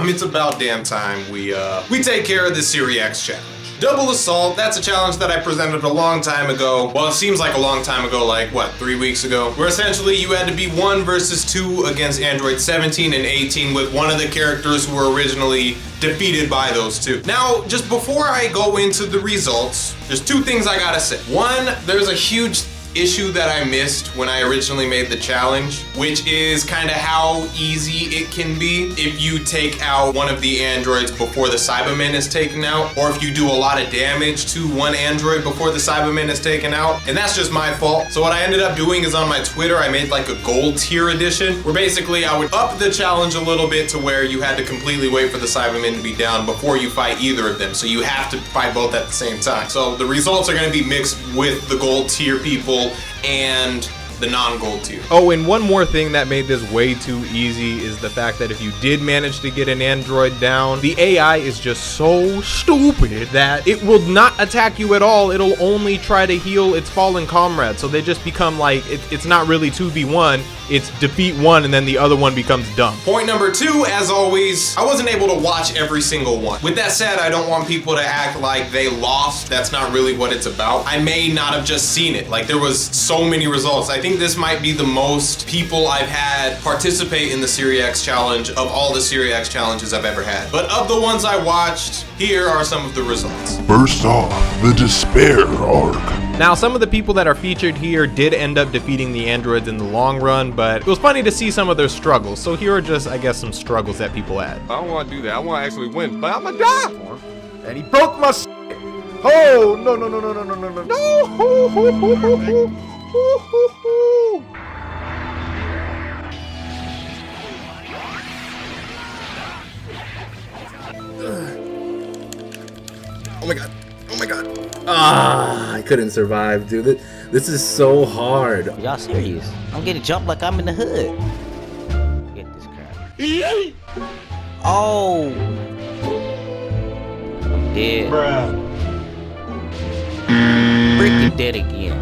it's about damn time we take care of the SeeReax challenge. Double Assault, that's a challenge that I presented a long time ago. Well, it seems like a long time ago, like what, 3 weeks ago? Where essentially you had to be 1 versus 2 against Android 17 and 18 with one of the characters who were originally defeated by those two. Now, just before I go into the results, there's 2 things I gotta say. One, there's a huge issue that I missed when I originally made the challenge, which is kind of how easy it can be if you take out one of the androids before the Cyberman is taken out, or if you do a lot of damage to one android before the Cyberman is taken out, and that's just my fault. So what I ended up doing is on my Twitter, I made like a gold tier edition, where basically I would up the challenge a little bit to where you had to completely wait for the Cyberman to be down before you fight either of them. So you have to fight both at the same time. So the results are gonna be mixed with the gold tier people and the non-gold tier. Oh, and one more thing that made this way too easy is the fact that if you did manage to get an android down, the AI is just so stupid that it will not attack you at all. It'll only try to heal its fallen comrade. So they just become like, it's not really 2v1, it's defeat one and then the other one becomes dumb. Point number 2, as always, I wasn't able to watch every single one. With that said, I don't want people to act like they lost. That's not really what it's about. I may not have just seen it. Like, there was so many results. I think this might be the most people I've had participate in the SeeReax challenge of all the SeeReax challenges I've ever had. But of the ones I watched, here are some of the results. First off, the Despair arc. Now, some of the people that are featured here did end up defeating the androids in the long run, but it was funny to see some of their struggles. So here are just, I guess, some struggles that people had. I don't want to do that. I want to actually win, but I'm gonna die. And he broke my shit. Oh, no, no, no, no, no, no, no, no. No! Oh my god. Oh my god. Ah, I couldn't survive, dude. This is so hard. Y'all serious? I'm getting jumped like I'm in the hood. Get this crap. Oh. I'm dead. Bruh. Freaking dead again.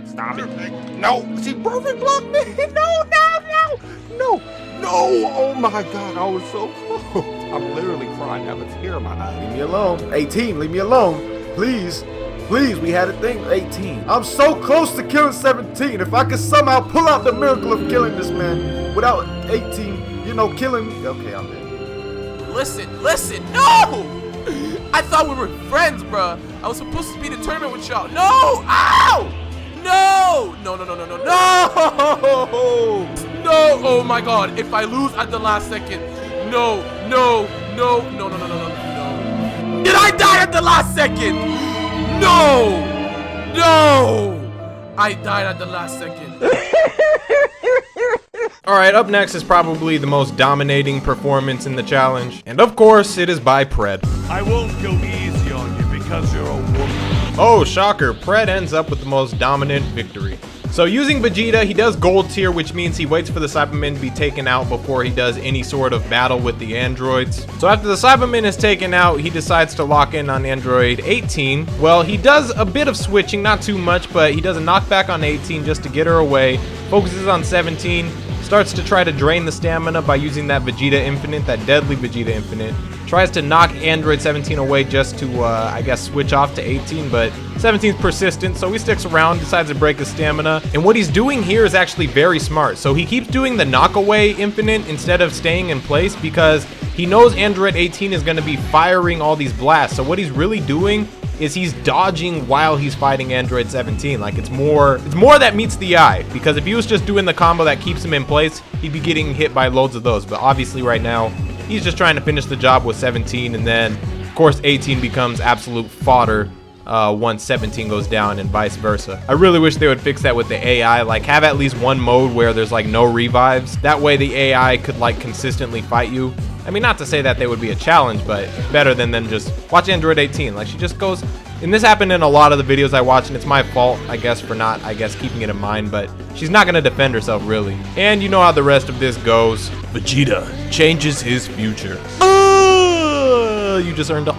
Stop it. No, she perfect blocked me. No, no, no, no, no. Oh my god, I was so close. I'm literally crying. I have a tear in my eye. Leave me alone. 18, leave me alone. Please. Please, we had a thing. 18. I'm so close to killing 17. If I could somehow pull out the miracle of killing this man without 18, you know, killing me. Okay, I'm dead. Listen, no! I thought we were friends, bruh. I was supposed to be in a tournament with y'all. No! Ow! No! No! No! Oh my god, if I lose at the last second. No. Did I die at the last second? No! I died at the last second. Alright, up next is probably the most dominating performance in the challenge. And of course, it is by Pred. I won't go easy on you because you're a woman. Oh, shocker, Pred ends up with the most dominant victory. So using Vegeta, he does gold tier, which means he waits for the Cybermen to be taken out before he does any sort of battle with the androids. So after the Cybermen is taken out, he decides to lock in on android 18. Well, he does a bit of switching, not too much, but he does a knockback on 18 just to get her away, focuses on 17, starts to try to drain the stamina by using that Vegeta Infinite, that deadly Vegeta Infinite. Tries to knock Android 17 away just to, I guess, switch off to 18, but 17's persistent, so he sticks around, decides to break his stamina. And what he's doing here is actually very smart. So he keeps doing the knockaway Infinite instead of staying in place because he knows Android 18 is going to be firing all these blasts. So what he's really doing is he's dodging while he's fighting Android 17. Like, it's more that meets the eye, because if he was just doing the combo that keeps him in place, he'd be getting hit by loads of those. But obviously right now, he's just trying to finish the job with 17, and then of course 18 becomes absolute fodder once 17 goes down, and vice versa. I really wish they would fix that with the AI, like have at least one mode where there's like no revives. That way the AI could like consistently fight you. I mean, not to say that they would be a challenge, but better than them just watch Android 18. Like, she just goes, and this happened in a lot of the videos I watch, and it's my fault, I guess, for not, keeping it in mind, but she's not gonna defend herself, really. And you know how the rest of this goes. Vegeta changes his future. You just earned a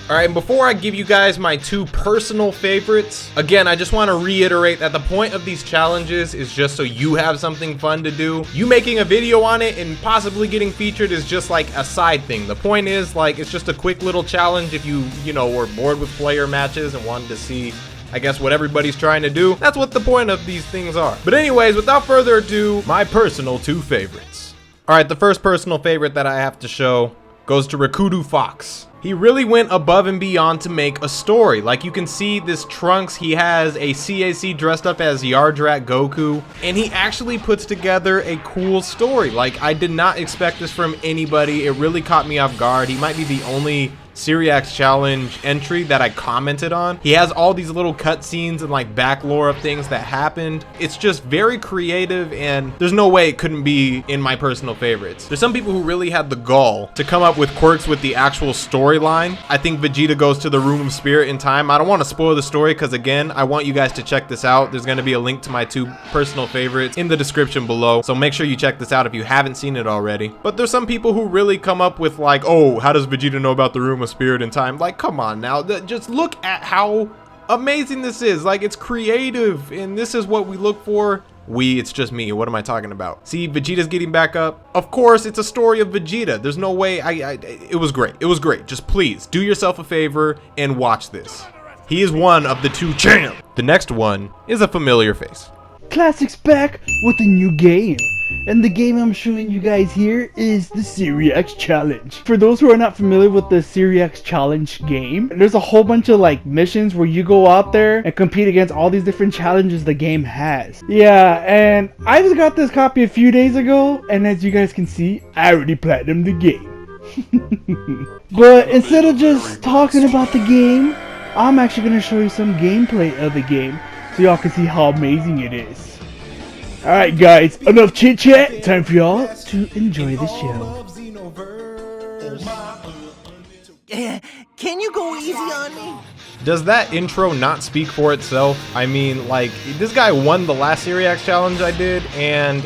All right, and before I give you guys my 2 personal favorites, again, I just want to reiterate that the point of these challenges is just so you have something fun to do. You making a video on it and possibly getting featured is just like a side thing. The point is, like, it's just a quick little challenge if you know, were bored with player matches and wanted to see, I guess, what everybody's trying to do. That's what the point of these things are. But anyways, without further ado, my personal 2 favorites. All right, the first personal favorite that I have to show goes to RIKUDOUFOX. He really went above and beyond to make a story. Like, you can see this Trunks, he has a CAC dressed up as Yardrat Goku, and he actually puts together a cool story. Like, I did not expect this from anybody. It really caught me off guard. He might be the only SeeReax challenge entry that I commented on. He has all these little cutscenes and like back lore of things that happened. It's just very creative, and there's no way it couldn't be in my personal favorites. There's some people who really had the gall to come up with quirks with the actual storyline. I think Vegeta goes to the Room of Spirit in time. I don't want to spoil the story because, again, I want you guys to check this out. There's going to be a link to my 2 personal favorites in the description below, so make sure you check this out if you haven't seen it already. But there's some people who really come up with like, oh, how does Vegeta know about the Room of Spirit in time? Like, come on now, just look at how amazing this is. Like, it's creative, and this is what we look for. It's just me. What am I talking about? See, Vegeta's getting back up. Of course, it's a story of Vegeta. There's no way. It was great. It was great. Just please do yourself a favor and watch this. He is one of the 2 champs. The next one is a familiar face. Classic's back with a new game, and the game I'm showing you guys here is the SeeReax Challenge. For those who are not familiar with the SeeReax Challenge game, there's a whole bunch of like missions where you go out there and compete against all these different challenges the game has. Yeah, and I just got this copy a few days ago, and as you guys can see, I already platinumed the game. But instead of just talking about the game, I'm actually going to show you some gameplay of the game, so y'all can see how amazing it is. Alright guys, enough chit chat, time for y'all to enjoy the show. Can you go easy on me? Does that intro not speak for itself? I mean, like, this guy won the last SeeReax challenge I did, and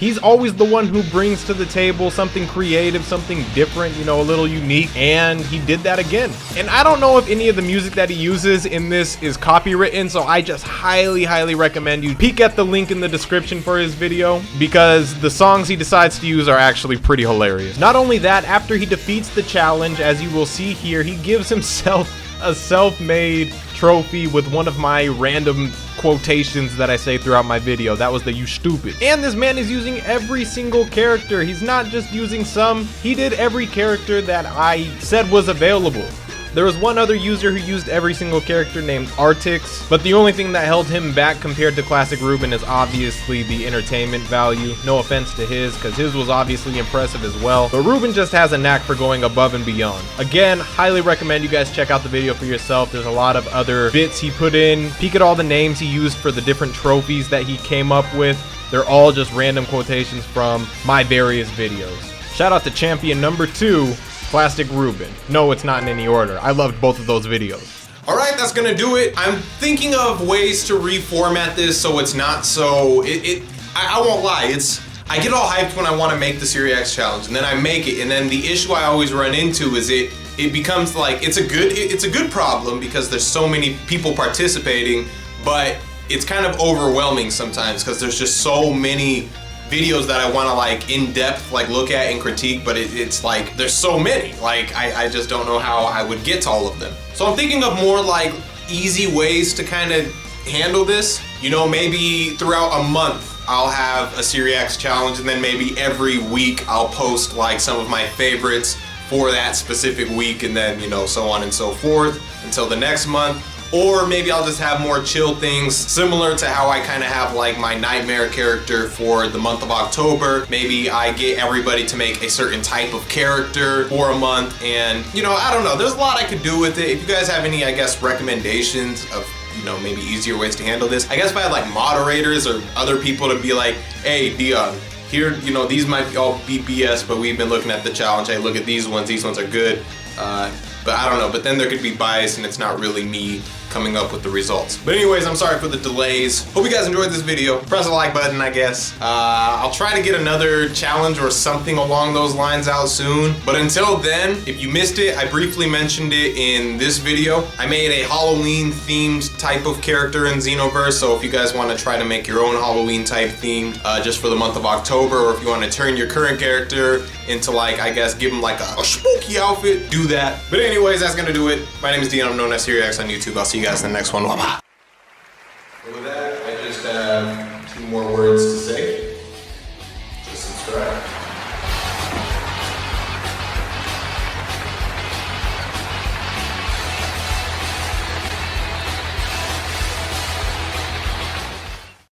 he's always the one who brings to the table something creative, something different, you know, a little unique, and he did that again. And I don't know if any of the music that he uses in this is copywritten, so I just highly recommend you peek at the link in the description for his video, because the songs he decides to use are actually pretty hilarious. Not only that, after he defeats the challenge, as you will see here, he gives himself a self-made trophy with one of my random quotations that I say throughout my video. That was the "you stupid." And this man is using every single character. He's not just using some. He did every character that I said was available. There was one other user who used every single character named Artix, but the only thing that held him back compared to Classic Ruben is obviously the entertainment value. No offense to his, because his was obviously impressive as well, but Ruben just has a knack for going above and beyond. Again, highly recommend you guys check out the video for yourself. There's a lot of other bits he put in. Peek at all the names he used for the different trophies that he came up with. They're all just random quotations from my various videos. Shout out to champion number 2, Plastic Ruben. No, it's not in any order. I loved both of those videos. All right, that's gonna do it. I'm thinking of ways to reformat this so it's not so, I won't lie, I get all hyped when I wanna make the SeeReax challenge, and then I make it, and then the issue I always run into is it becomes like, it's a good problem because there's so many people participating, but it's kind of overwhelming sometimes because there's just so many videos that I want to like in depth like look at and critique, but it's like there's so many, like I just don't know how I would get to all of them. So I'm thinking of more like easy ways to kind of handle this. You know, maybe throughout a month I'll have a SeeReax challenge, and then maybe every week I'll post like some of my favorites for that specific week, and then, you know, so on and so forth until the next month. Or maybe I'll just have more chill things, similar to how I kind of have like my nightmare character for the month of October. Maybe I get everybody to make a certain type of character for a month, and, you know, I don't know, there's a lot I could do with it. If you guys have any, I guess, recommendations of, you know, maybe easier ways to handle this. I guess if I had like moderators or other people to be like, hey, Deion, here, you know, these might all be BS, but we've been looking at the challenge. Hey, look at these ones are good. But I don't know, but then there could be bias and it's not really me coming up with the results. But anyways, I'm sorry for the delays. Hope you guys enjoyed this video. Press the like button, I guess. I'll try to get another challenge or something along those lines out soon. But until then, if you missed it, I briefly mentioned it in this video. I made a Halloween themed type of character in Xenoverse. So if you guys want to try to make your own Halloween type theme just for the month of October, or if you want to turn your current character into, like, I guess give him like a spooky outfit, do that. But anyways, that's gonna do it. My name is Deion. I'm known as SeeReax on YouTube. I'll see you guys in the next one. Bye-bye. With that, I just have 2 more words to say. Just subscribe.